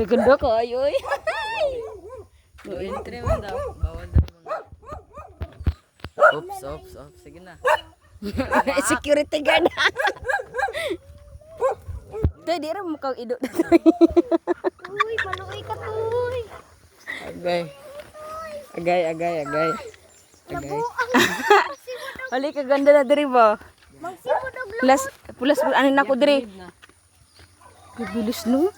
Ganda ka, ayoy. No entry mo daw. Bawal daw mga. Oops. Sige na. Security guard. Tay, di rin mukhang ido na to. Uy, maluoy ka tuy. Agay. Labuang. Hali ka ganda na diri ba? Magsipod og labuang. Pulas ano na ko diri. Bibilis no.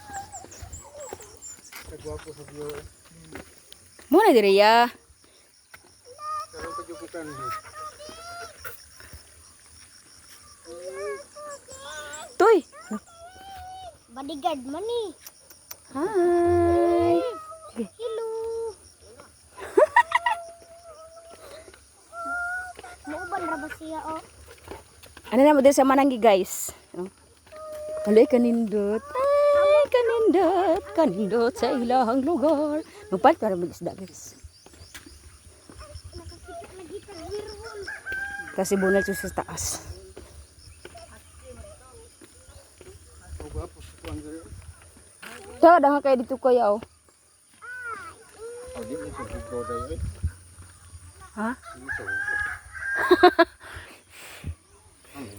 Mo na diri ya. Toy. Bodyguard man ni. Hi. Hello. Muuban ra ba siya oh? Ano na mo diri sa mananggi guys? Hali kanindot. Ay, kanindot sa ilahang lugar. Magpalit para mag-isda guys. Nakakita lagi ka wirwon. Kasi bunal siya sa taas. Kaya dahan kayo dito kuya oh. Ha?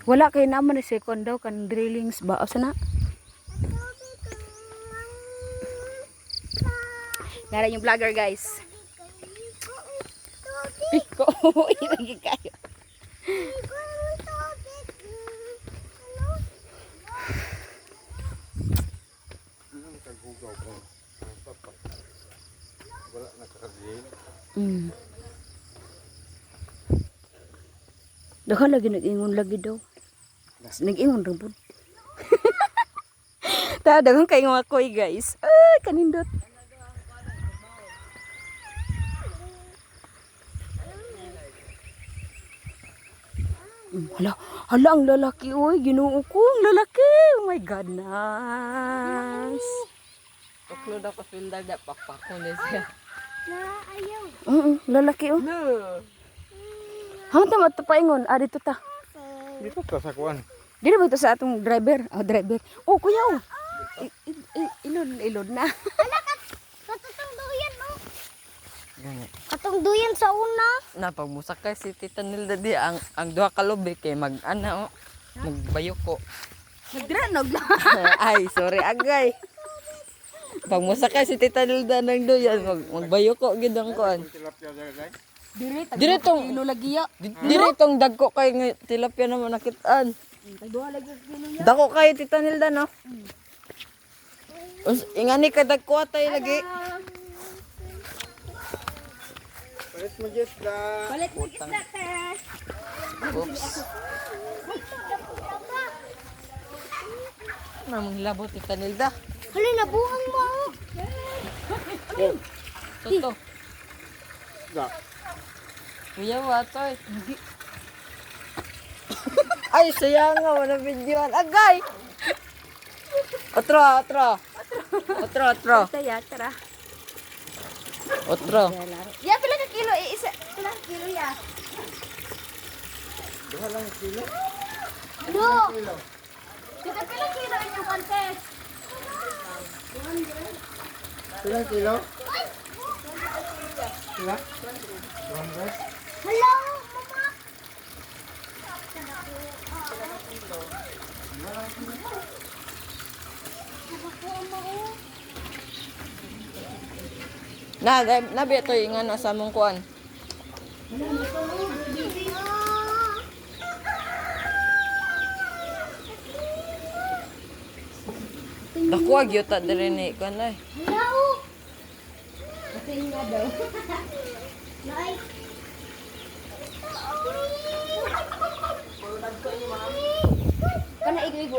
Wala kayo naman ni second daw kan drillings ba? Asa na? Nara yung vlogger guys. Iko, ilagi kayo. Dahan lagi nag-ingon lagi daw. Nag-ingon rin po. Dahan kayo mga koy guys. Ah, kanindot. Hala ang lalaki. Uy, ginoo ko ang lalaki. Oh my God, nice. Tuklo daw ka filter da pakpako na siya. Na ayaw. Lalaki oh. No. Hanggang tama ito paingon. Ah, dito ta. Dito ka sa kuan. Dito ba ito sa atong driver? Oh, driver. Oh, kuya oh. Ilod na. Katong duyan no. Gani. Katong duyan sa una. Napagmusak kay si Tita Nilda di ang duha ka lobe kay mag-ana magbayoko. Nagdranog lang. Ay, sorry agay. Pagmusak kay si Tita Nilda nang doyan magbayoko gid ang kuan. Tilapia dyan guys. Dire tong kilo lagi ya. Dire tong dagko kay nga tilapia naman nakitaan. Tagduha lagi kilo ya. Dako kay Tita Nilda no. Ingani ka dagko atay lagi. Palit mo Jess da. Balik mo isda te. Oops. Namang labot Tita Nilda. Hala nabuang mo. Toto. Da. Kuya watoy. Ay, sayang nga wala videoan. Agay. Otro. Taya tara. Otro. Ya pila ka kilo isa. Pila ka kilo ya. Do. Kita pila kilo inyong contest. Ilang kilo? Sila? 200? Hello, mama. Nabi ito yung ano sa mong kuan. Dakuwag yun ta dire ni kuan ay. Hello. Tingga daw. Nay. Kana igo